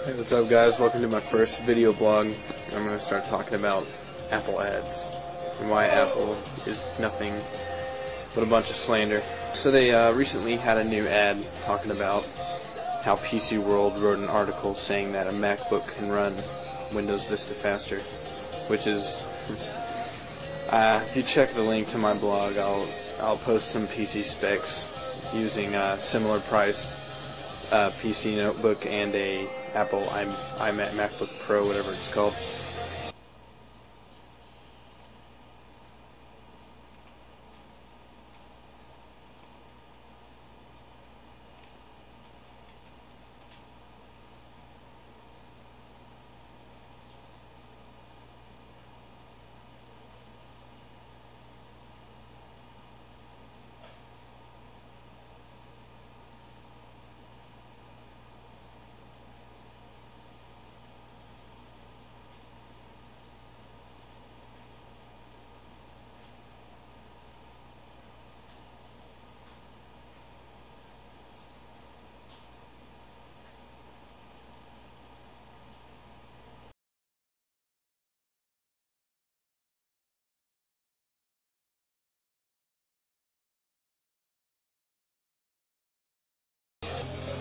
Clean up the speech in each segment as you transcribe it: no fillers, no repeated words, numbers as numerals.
Hey, what's up guys? Welcome to my first video blog. I'm going to start talking about Apple ads and why Apple is nothing but a bunch of slander. So they recently had a new ad talking about how PC World wrote an article saying that a MacBook can run Windows Vista faster, which is, if you check the link to my blog, I'll post some PC specs using similar priced PC notebook and a Apple iMac MacBook Pro, whatever it's called.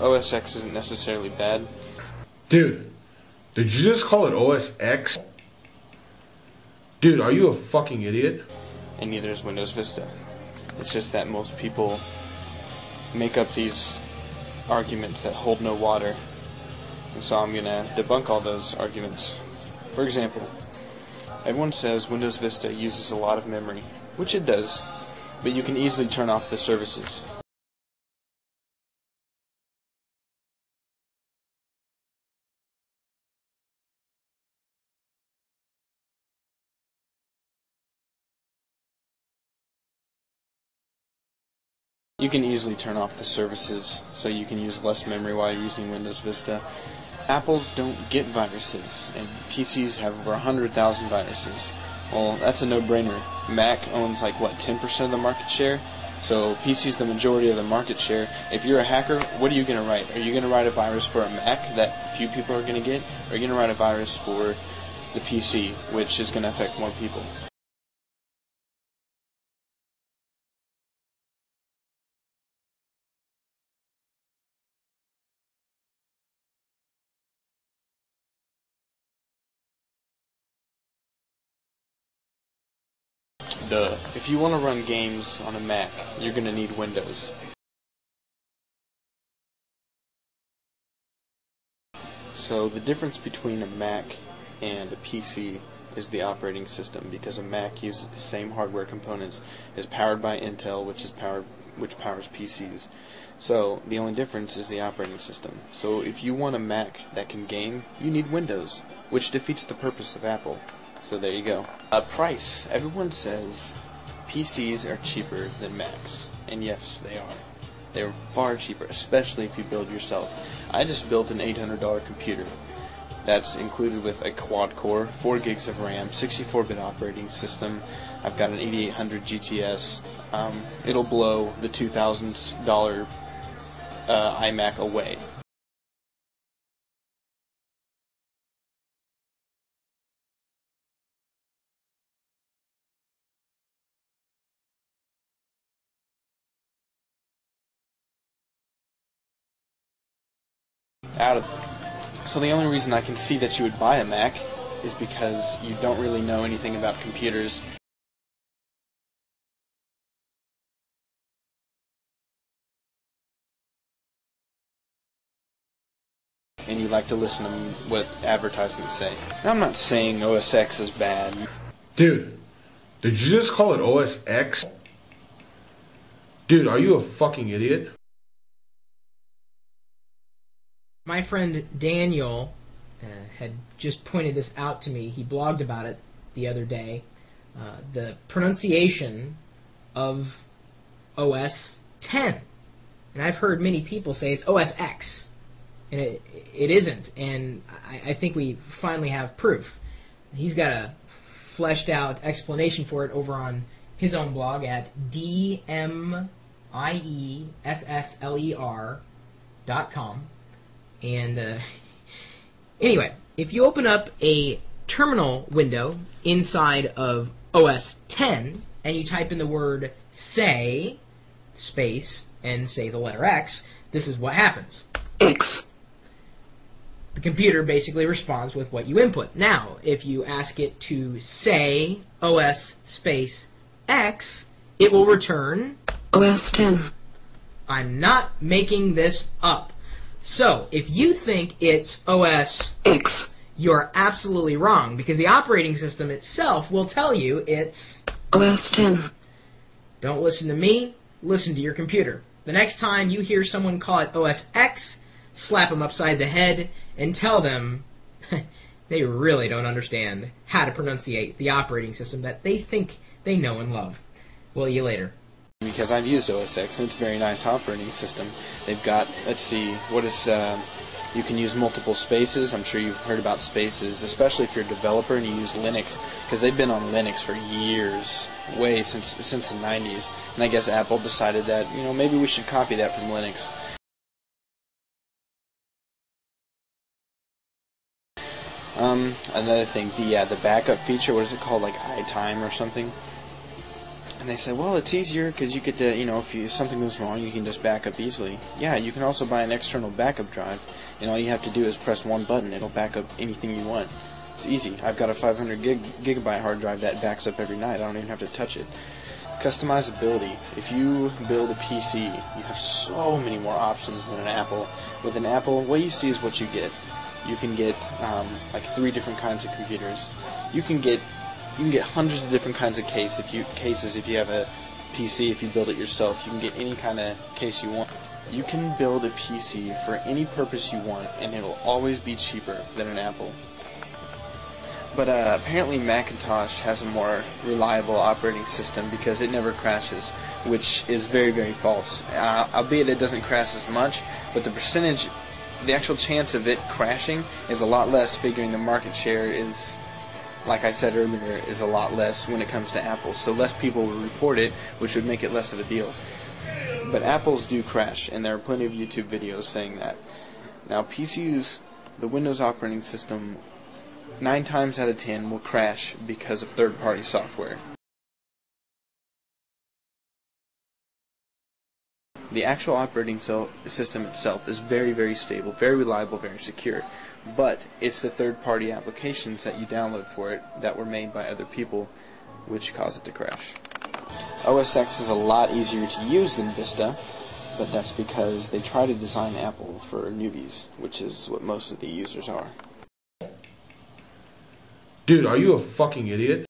OS X isn't necessarily bad. Dude, did you just call it OS X? Dude, are you a fucking idiot? And neither is Windows Vista. It's just that most people make up these arguments that hold no water, and so I'm gonna debunk all those arguments. For example, everyone says Windows Vista uses a lot of memory, which it does, but you can easily turn off the services. You can easily turn off the services so you can use less memory while you're using Windows Vista. Apples don't get viruses, and PCs have over 100,000 viruses. Well, that's a no-brainer. Mac owns like, what, 10% of the market share? So PC's the majority of the market share. If you're a hacker, what are you going to write? Are you going to write a virus for a Mac that few people are going to get? Or are you going to write a virus for the PC, which is going to affect more people? Duh. If you want to run games on a Mac, you're going to need Windows. So the difference between a Mac and a PC is the operating system, because a Mac uses the same hardware components, is powered by Intel, which powers PCs. So the only difference is the operating system. So if you want a Mac that can game, you need Windows, which defeats the purpose of Apple. So there you go. Price. Everyone says PCs are cheaper than Macs. And yes, they are. They're far cheaper, especially if you build yourself. I just built an $800 computer. That's included with a quad-core, 4 gigs of RAM, 64-bit operating system. I've got an 8800 GTS. It'll blow the $2,000 iMac away. So the only reason I can see that you would buy a Mac is because you don't really know anything about computers. And you like to listen to what advertisements say. Now, I'm not saying OS X is bad. Dude, did you just call it OS X? Dude, are you a fucking idiot? My friend Daniel had just pointed this out to me. He blogged about it the other day. The pronunciation of OS 10. And I've heard many people say it's OS X. And it isn't. And I think we finally have proof. He's got a fleshed out explanation for it over on his own blog at dmiessler.com. And Anyway, if you open up a terminal window inside of OS X and you type in the word say, space, and say the letter X, this is what happens. X. The computer basically responds with what you input. Now, if you ask it to say OS space X, it will return OS X. I'm not making this up. So, if you think it's OS X. you're absolutely wrong, because the operating system itself will tell you it's OS X. Don't listen to me, listen to your computer. The next time you hear someone call it OS X, slap them upside the head and tell them they really don't understand how to pronunciate the operating system that they think they know and love. Will you later. Because I've used OS X, and it's a very nice operating system. They've got, let's see, what is, you can use multiple spaces. I'm sure you've heard about spaces, especially if you're a developer and you use Linux, because they've been on Linux for years, way since the 90s. And I guess Apple decided that, maybe we should copy that from Linux. Another thing, the backup feature, what is it called, like iTime or something? And they said, well, it's easier because you get to, if something goes wrong, you can just back up easily. Yeah, you can also buy an external backup drive, and all you have to do is press one button. It'll back up anything you want. It's easy. I've got a 500 gigabyte hard drive that backs up every night. I don't even have to touch it. Customizability. If you build a PC, you have so many more options than an Apple. With an Apple, what you see is what you get. You can get like 3 different kinds of computers. You can get hundreds of different kinds of cases if you have a PC. If you build it yourself, you can get any kind of case you want. You can build a PC for any purpose you want, and it'll always be cheaper than an Apple. But apparently Macintosh has a more reliable operating system because it never crashes, which is very, very false. Albeit it doesn't crash as much, but the actual chance of it crashing is a lot less, figuring the market share is, like I said earlier, is a lot less when it comes to Apple. So less people will report it, which would make it less of a deal. But Apples do crash, and there are plenty of YouTube videos saying that. Now PCs, the Windows operating system, 9 times out of 10 will crash because of third-party software. The actual operating system itself is very, very stable, very reliable, very secure. But it's the third-party applications that you download for it that were made by other people which cause it to crash. OS X is a lot easier to use than Vista, but that's because they try to design Apple for newbies, which is what most of the users are. Dude, are you a fucking idiot?